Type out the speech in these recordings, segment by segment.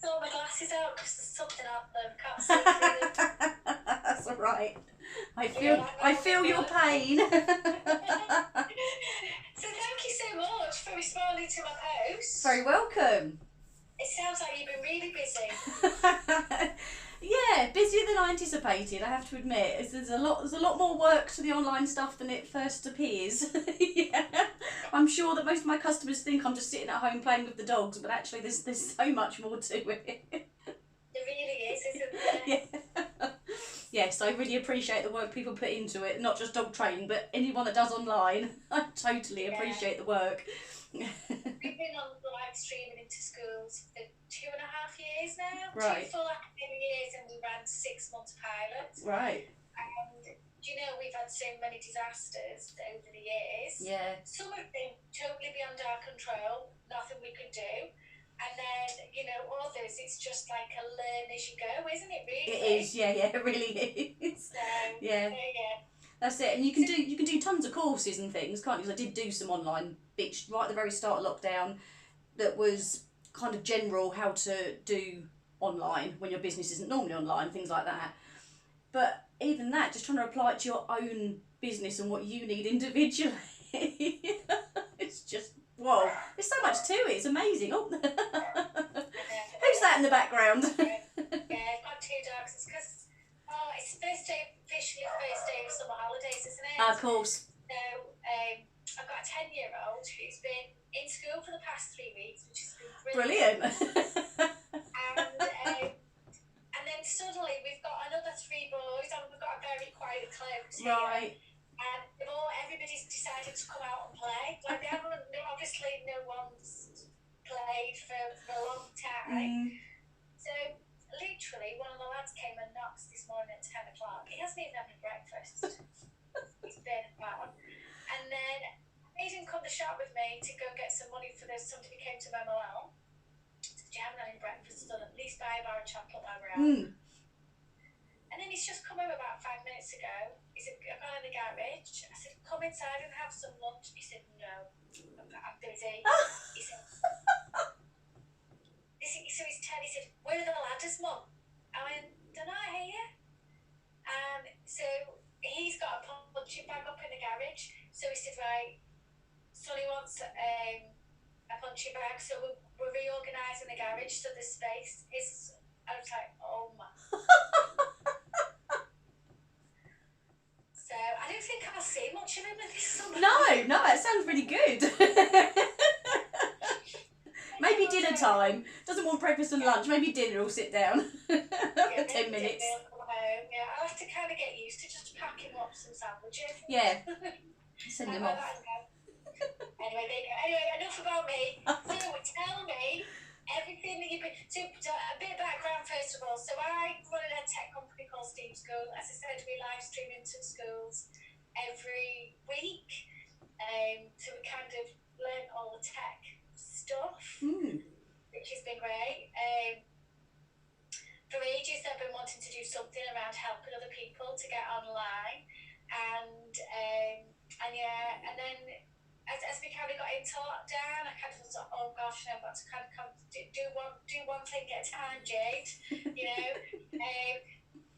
sort my glasses out because there's something out there. I can't see through them. That's all right. I Yeah, feel your pain. So thank you so much for responding to my post. Very welcome. It sounds like you've been really busy. Yeah, busier than I anticipated, I have to admit. There's a lot more work to the online stuff than it first appears. Yeah. I'm sure that most of my customers think I'm just sitting at home playing with the dogs, but actually there's so much more to it. There really is, isn't there? Yeah. Yes, I really appreciate the work people put into it, not just dog training, but anyone that does online. I totally appreciate the work. We've been on live streaming into schools for 2.5 years now. Right. 2 full academic years, and we ran 6 months pilot. Right. And we've had so many disasters over the years. Yeah. Some have been totally beyond our control, nothing we could do. And then, others, it's just like a learn as you go, isn't it, really? It is, yeah, it really is. So, yeah. That's it, and you can do tons of courses and things, can't you? Because I did do some online bits right at the very start of lockdown that was kind of general how to do online when your business isn't normally online, things like that. But even that, just trying to apply it to your own business and what you need individually, it's just, whoa, there's so much to it, it's amazing. Oh, who's that in the background? Yeah, I've got 2 dogs. It's because it's officially first day of summer holidays, isn't it? Of course. So I've got a 10-year-old who's been in school for the past 3 weeks, which has been brilliant. And then suddenly we've got another 3 boys, and we've got a very quiet close here. Right. And everybody's decided to come out and play. Like obviously no one's played for a long time. So literally one of the lads came and knocked this morning at 10 o'clock. He hasn't even had any breakfast. He's been about. And then he didn't come to shop with me to go get some money for somebody came to mow my lawn. Said, you haven't had any breakfast, so at least buy a bar of chocolate while we're out. And then he's just come home about 5 minutes ago. He said, I've gone in the garage. I said, come inside and have some lunch. He said, no, I'm busy. He said, so he's 10. He said, where are the ladders, Mum? I went, don't know, here. So he's got a punching bag up in the garage. So he said, right, Sonny wants a punching bag. So we're reorganising the garage so the space is. I was like, oh my. So I don't think I'll see much of him this summer. No, it sounds really good. Maybe dinner time. Doesn't want breakfast and lunch. Maybe dinner will sit down for 10 minutes. Come home. Yeah, I'll have to kind of get used to just packing up some sandwiches. Yeah. Send them off. Anyway, enough about me. So tell me everything that you've been. So a bit of background first of all. So I run a tech company called Steam School. As I said, we live stream into schools every week. So we kind of learn all the tech stuff, which has been great. For ages I've been wanting to do something around helping other people to get online, and then as we kind of got into lockdown, I kind of thought, oh gosh, I've got to kind of do one thing at a time, Jade,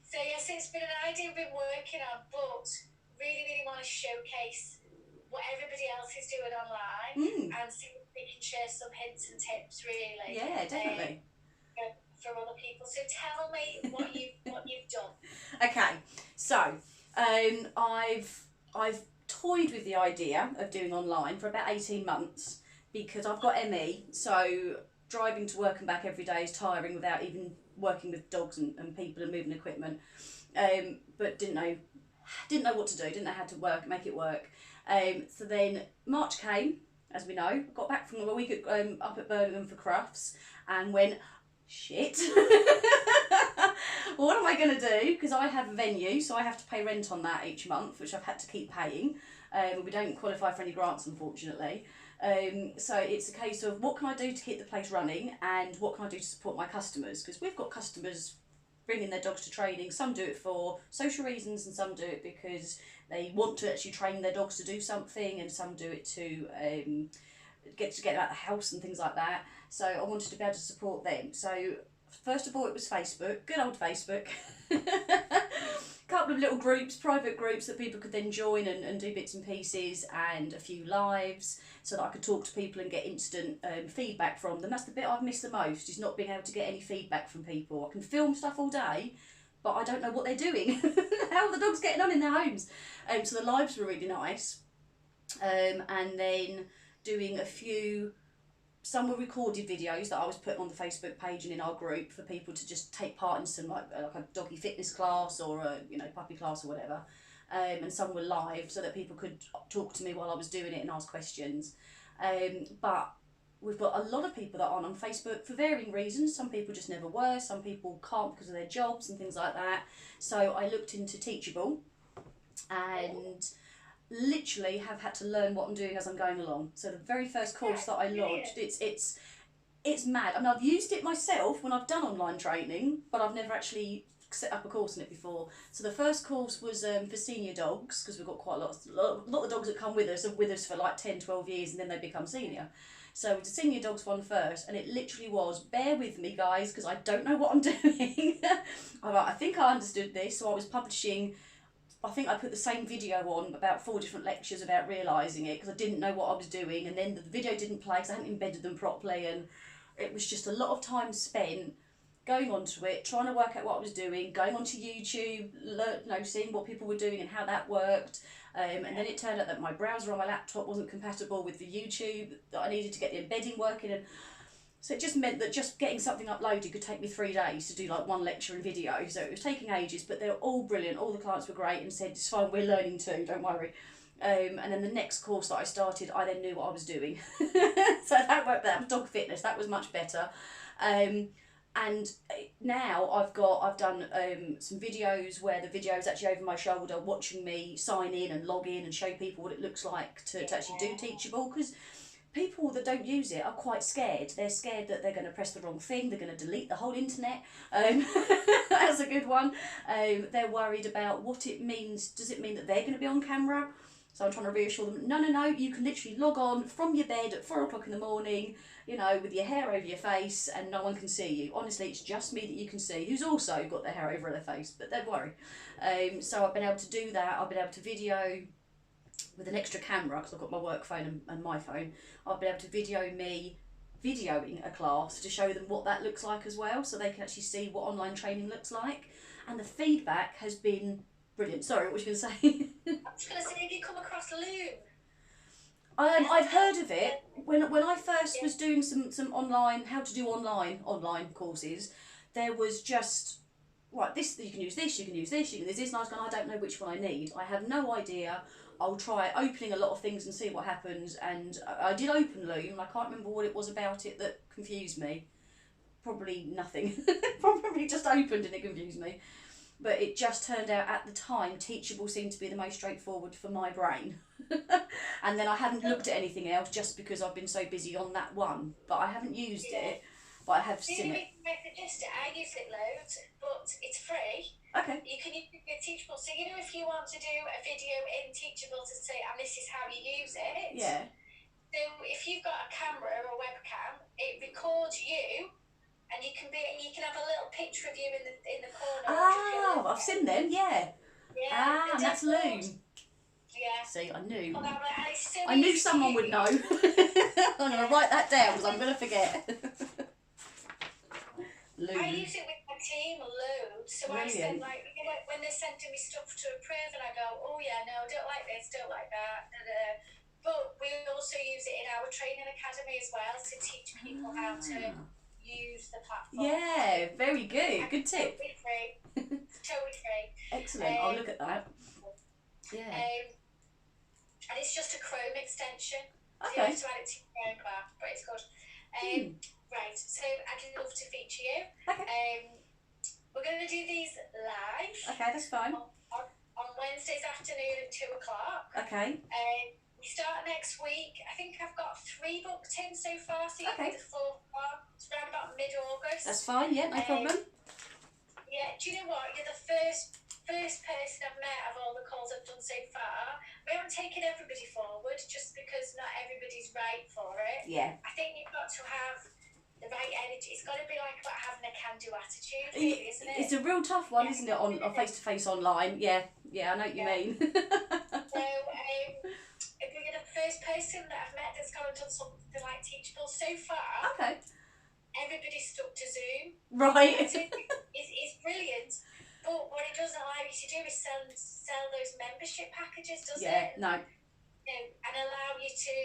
so yes, it's been an idea we've been working on, but really want to showcase what everybody else is doing online and see if we can share some hints and tips, really. Yeah, definitely. For other people. So tell me what you've done. Okay, so I've toyed with the idea of doing online for about 18 months because I've got ME, so driving to work and back every day is tiring without even working with dogs and people and moving equipment. But didn't know what to do, didn't know how to make it work. So then March came, as we know, got back from a week up at Birmingham for crafts and went, shit, what am I going to do? Because I have a venue, so I have to pay rent on that each month, which I've had to keep paying. We don't qualify for any grants, unfortunately. So it's a case of what can I do to keep the place running and what can I do to support my customers? Because we've got customers bringing their dogs to training. Some do it for social reasons and some do it because they want to actually train their dogs to do something, and some do it to get out of the house and things like that. So I wanted to be able to support them. So First of all, it was Facebook, good old Facebook. Couple of little groups, private groups that people could then join and do bits and pieces, and a few lives so that I could talk to people and get instant feedback from them. That's the bit I've missed the most, is not being able to get any feedback from people. I can film stuff all day, but I don't know what they're doing. How are the dogs getting on in their homes? So the lives were really nice. And then doing a few, some were recorded videos that I was putting on the Facebook page and in our group for people to just take part in, some like a doggy fitness class or a puppy class or whatever. And some were live so that people could talk to me while I was doing it and ask questions. But we've got a lot of people that aren't on Facebook for varying reasons. Some people just never were, some people can't because of their jobs and things like that. So I looked into Teachable and literally have had to learn what I'm doing as I'm going along. So the very first course that I launched, it's mad. I mean, I've used it myself when I've done online training, but I've never actually set up a course in it before. So the first course was for senior dogs, because we've got quite a lot of the dogs that come with us are with us for like 10, 12 years and then they become senior. So it's a senior dogs one first, and it literally was, bear with me guys, because I don't know what I'm doing. I think I understood this, so I was publishing, I think I put the same video on, about 4 different lectures about realising it, because I didn't know what I was doing, and then the video didn't play because I hadn't embedded them properly, and it was just a lot of time spent going onto it, trying to work out what I was doing, going onto YouTube, seeing what people were doing and how that worked. And then it turned out that my browser on my laptop wasn't compatible with the YouTube, that I needed to get the embedding working. And so it just meant that just getting something uploaded could take me 3 days to do like 1 lecture and video. So it was taking ages, but they were all brilliant. All the clients were great and said, it's fine, we're learning too, don't worry. And then the next course that I started, I then knew what I was doing. So that worked. That was dog fitness. That was much better. And now I've done some videos where the video is actually over my shoulder, watching me sign in and log in and show people what it looks like to actually do Teachable, because people that don't use it are quite scared. They're scared that they're going to press the wrong thing, they're going to delete the whole internet. That's a good one. They're worried about what it means. Does it mean that they're going to be on camera? So I'm trying to reassure them, no, you can literally log on from your bed at 4 o'clock in the morning, with your hair over your face, and no one can see you. Honestly, it's just me that you can see, who's also got their hair over their face, but don't worry. So I've been able to do that. I've been able to video with an extra camera, because I've got my work phone and my phone. I've been able to video me videoing a class to show them what that looks like as well, so they can actually see what online training looks like. And the feedback has been brilliant. Sorry, what were you going to say? I was going to say, have you come across Loom? I've heard of it. When I first was doing some online, how to do online courses, there was just, right, this, you can use this, you can use this, you can use this, and I was going, I don't know which one I need. I have no idea. I'll try opening a lot of things and see what happens. And I did open Loom. I can't remember what it was about it that confused me. Probably nothing. Probably just opened and it confused me. But it just turned out at the time Teachable seemed to be the most straightforward for my brain. And then I haven't looked at anything else just because I've been so busy on that one. But I haven't used it, but I have seen it. I suggest it. I use it loads, but it's free. Okay. You can use it Teachable. So if you want to do a video in Teachable to say, and this is how you use it. Yeah. So if you've got a camera or a webcam, it records you. And you can have a little picture of you in the corner. Oh, I've seen them, yeah. Yeah. And that's Loom. Yeah. See, I knew. So I knew someone would know. I'm going to write that down because I'm going to forget. Loom. I use it with my team loads. So Brilliant. I send when they're sending me stuff to approve, and I go, oh yeah, no, don't like this, don't like that. But we also use it in our training academy as well to teach people how to use the platform. Yeah, very good. Good tip. Totally free. Totally free. Excellent. I'll look at that. Yeah. And it's just a Chrome extension. Okay. So you have to add it to your Chrome bar, but it's good. Right, so I'd love to feature you. Okay. We're going to do these live. Okay, that's fine. On Wednesdays afternoon at 2 o'clock. Okay. We start next week. I think I've got 3 booked in so far, so you've got the 4th one. It's around about mid-August. That's fine, yeah, no problem. Yeah, do you know what? You're the first person I've met of all the calls I've done so far. We haven't taken everybody forward just because not everybody's right for it. Yeah. I think you've got to have the right energy. It's got to be like about having a can-do attitude, really, isn't it? It's a real tough one, isn't it, on face-to-face online? Yeah, I know what you mean. So, you're the first person that I've met that's gone and done something like Teachable so far. Okay. Everybody's stuck to Zoom. Right. It's brilliant, but what it doesn't allow you to do is sell those membership packages, does it? Yeah, no. And allow you to,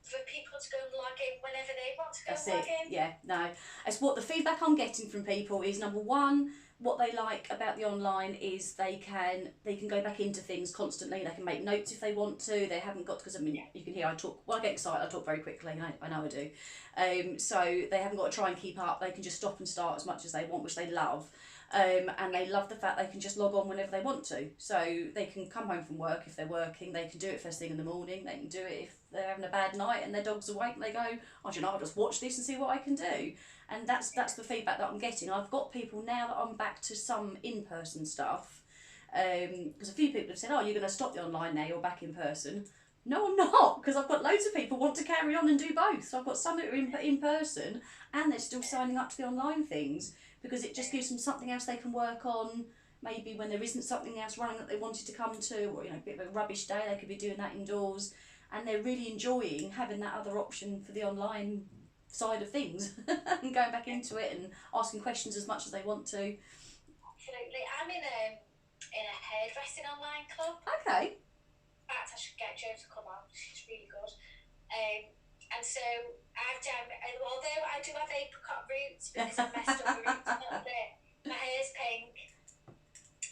for people to go and log in whenever they want to go That's and log in. Yeah, no. It's what the feedback I'm getting from people is, number one, what they like about the online is they can go back into things constantly. They can make notes if they want to. They haven't got, because I mean, you can hear I talk, when I get excited I talk very quickly, and I know I do. So they haven't got to try and keep up. They can just stop and start as much as they want, which they love. And they love the fact they can just log on whenever they want to. So they can come home from work if they're working, they can do it first thing in the morning, they can do it if they're having a bad night and their dog's awake and they go, oh, do you know, I'll just watch this and see what I can do. And that's the feedback that I'm getting. I've got people now that I'm back to some in-person stuff, because a few people have said, oh, you're going to stop the online now, you're back in person. No, I'm not, because I've got loads of people who want to carry on and do both. So I've got some that are in person and they're still signing up to the online things, because it just gives them something else they can work on. Maybe when there isn't something else running that they wanted to come to, or a bit of a rubbish day, they could be doing that indoors, and they're really enjoying having that other option for the online side of things and going back into it and asking questions as much as they want to. Absolutely. I'm in a hairdressing online club. Okay. In fact, I should get Jo to come on. She's really good. And so I've done, although I do have apricot roots because I've messed up the roots a little bit, my hair's pink,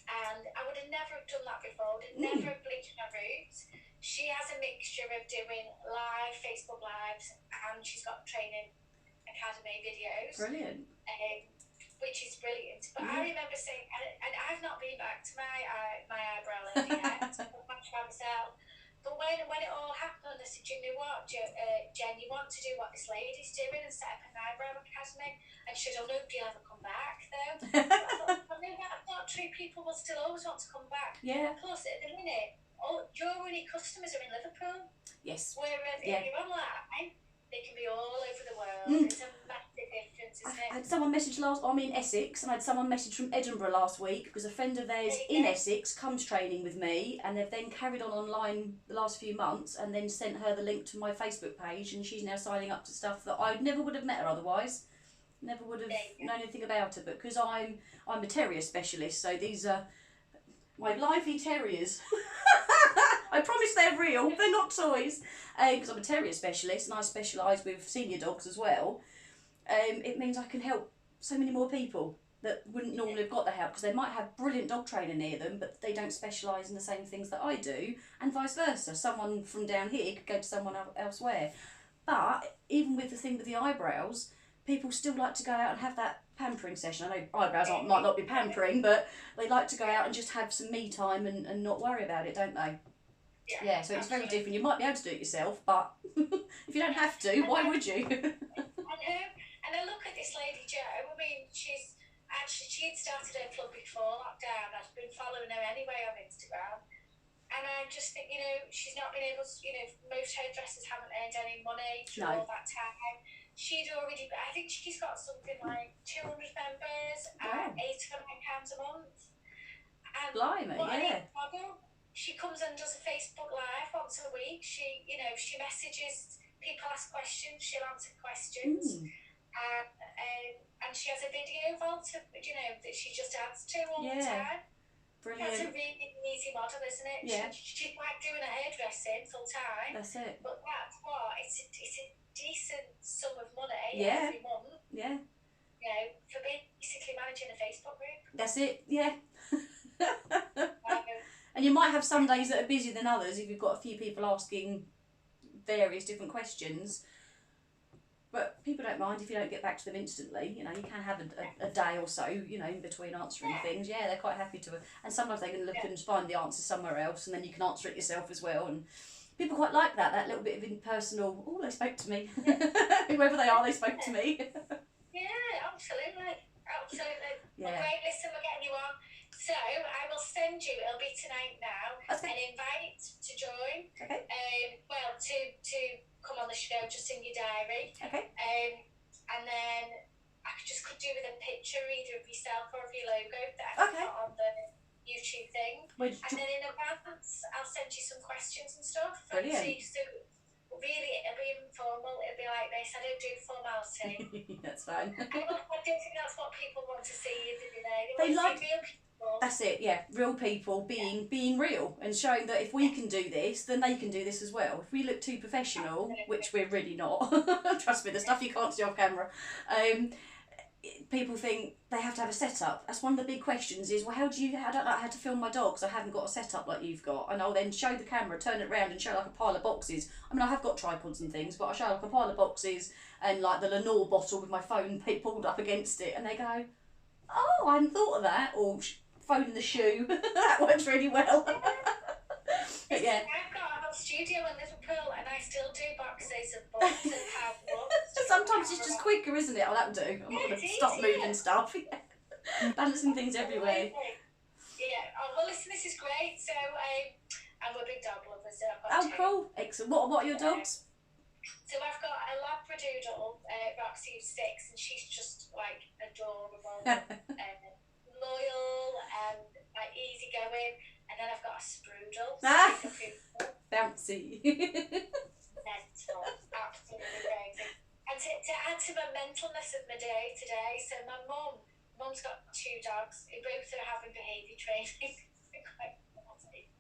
and I would have never have done that before. Would never have bleached my roots. She has a mixture of doing live Facebook Lives, and she's got training academy videos. Brilliant. Which is brilliant. But I remember saying, and I've not been back to my eyebrow lady yet, so I'm not by myself. But when it all happened, I said, you know what, Jen, you want to do what this lady's doing and set up an eyebrow academy? And she said, oh, nobody will ever come back, though. But I thought, well, no, that's not true. People will still always want to come back. Yeah. Plus, at the minute, your only customers are in Liverpool. Yes. Whereas if you're online, they can be all over the world. It's a massive difference, isn't it? I had someone message I'm in Essex, and I had someone message from Edinburgh last week, because a friend of theirs in Essex comes training with me, and they've then carried on online the last few months, and then sent her the link to my Facebook page, and she's now signing up to stuff that I never would have met her otherwise. Never would have known anything about her, but because I'm a terrier specialist, so these are my lively terriers. I promise they're real, they're not toys. Because I'm a terrier specialist and I specialise with senior dogs as well. It means I can help so many more people that wouldn't normally have got the help, because they might have brilliant dog trainer near them, but they don't specialise in the same things that I do, and vice versa. Someone from down here could go to someone elsewhere. But even with the thing with the eyebrows, people still like to go out and have that pampering session. I know eyebrows might not be pampering, but they like to go out and just have some me time and not worry about it, don't they? Yeah, so it's very different. You might be able to do it yourself, but if you don't have to, why would you? And I look at this lady Jo. I mean, she'd started her club before lockdown. I've been following her anyway on Instagram, and I just think, she's not been able to. Most hairdressers haven't earned any money through all that time. She'd already, I think she's got something like 200 members at £8 a month. And blimey, yeah. She comes and does a Facebook Live once a week. She messages, people ask questions, she'll answer questions. And she has a video vault, that she just adds to all the time. Brilliant. That's a really easy model, isn't it? Yeah. She's like doing a hairdressing full time. That's it. But that's what, it's a decent sum of money every month. Yeah. For basically managing a Facebook group. That's it, yeah. And you might have some days that are busier than others if you've got a few people asking various different questions. But people don't mind if you don't get back to them instantly. You can have a day or so, in between answering things. Yeah, they're quite happy to. And sometimes they can look and find the answer somewhere else, and then you can answer it yourself as well. And people quite like that little bit of impersonal, oh, they spoke to me. Whoever they are, they spoke to me. Yeah, absolutely. Absolutely. Yeah. Well, great, listen, we're getting you on. So I will send you, it'll be tonight now, an invite to join. Okay. To come on the show, just in your diary. Okay. And then I could do with a picture either of yourself or of your logo that I can put on the YouTube thing. And then in advance, I'll send you some questions and stuff. Brilliant. So really, it'll be informal. It'll be like this. I don't do formality. That's fine. I don't think that's what people want to see, do they? They want like to see real people. That's it, yeah. Real people being real and showing that if we can do this, then they can do this as well. If we look too professional, which we're really not, trust me, the stuff you can't see off camera, people think they have to have a setup. That's one of the big questions is, well, I don't know how to film my dogs. I haven't got a setup like you've got. And I'll then show the camera, turn it around and show like a pile of boxes. I mean, I have got tripods and things, but I show like a pile of boxes and like the Lenore bottle with my phone pulled up against it, and they go, oh, I hadn't thought of that. Or phone in the shoe. That works really well. But yeah. I've got a whole studio in Liverpool and I still do boxes of books and power books. Sometimes it's just quicker, isn't it? Oh, that'll do. I'm not going to stop moving stuff. Balancing things everywhere. Yeah. Oh, well, listen, this is great. So, I'm a big dog lover. So I've got cool. Excellent. What are your dogs? So I've got a Labradoodle, Roxy, who's 6, and she's just like adorable. Loyal and like easygoing, and then I've got a Sprudel. Bouncy. Mental, absolutely crazy. And to add to my mentalness of my day today, so my mum's got 2 dogs who both are having behaviour training. Quite naughty.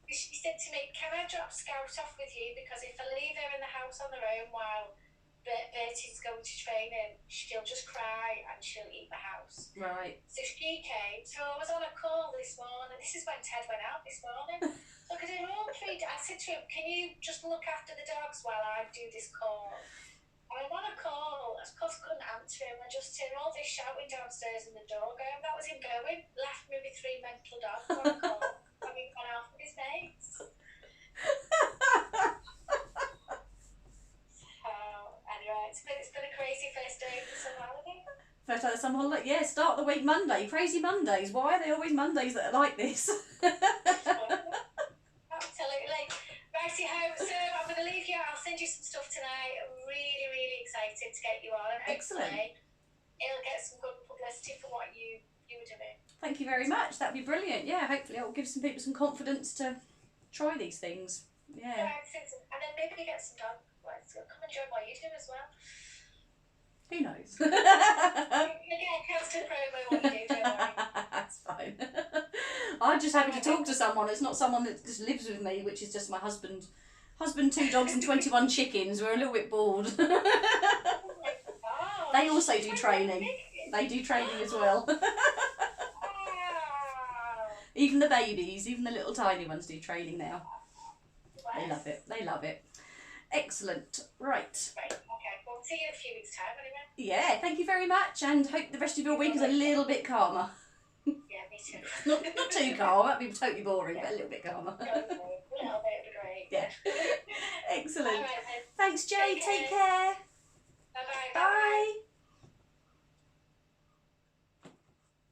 She said to me, "Can I drop Scout off with you? Because if I leave her in the house on her own while Bertie's going to training, she'll just cry and she'll eat the house." Right. So she came. So I was on a call this morning. This is when Ted went out this morning. So I did all 3. I said to him, "Can you just look after the dogs while I do this call?" And I'm on a call. Of course, I couldn't answer him. I just heard all this shouting downstairs in the door going. That was him going. Left me with 3 mental dogs on a call. Having gone out with his mates. It's been a crazy first day of the summer holiday. First day of the summer holiday? Yeah, start the week Monday. Crazy Mondays. Why are they always Mondays that are like this? Absolutely. Righty-ho. So I'm going to leave you. I'll send you some stuff tonight. I'm really, really excited to get you on. And hopefully it'll get some good publicity for what you were doing. Thank you very much. That'd be brilliant. Yeah, hopefully it will give some people some confidence to try these things. Yeah. And then maybe get some dogs. Come and join what you do as well. Who knows? Again, constant promo what you do, don't worry. That's fine. I'm just happy to talk to someone. It's not someone that just lives with me, which is just my husband. 2 dogs and 21 chickens. We're a little bit bored. They also do training. They do training as well. Even the babies, even the little tiny ones do training now. They love it. They love it. Excellent. Right. Okay. We'll see you in a few weeks' time anyway. Yeah, thank you very much, and hope the rest of your week is a little bit calmer. Yeah, me too. Not too calm, that'd be totally boring, but a little bit calmer. A little bit would be great. Yeah. Excellent. All right, then. Thanks, Jade. Take care.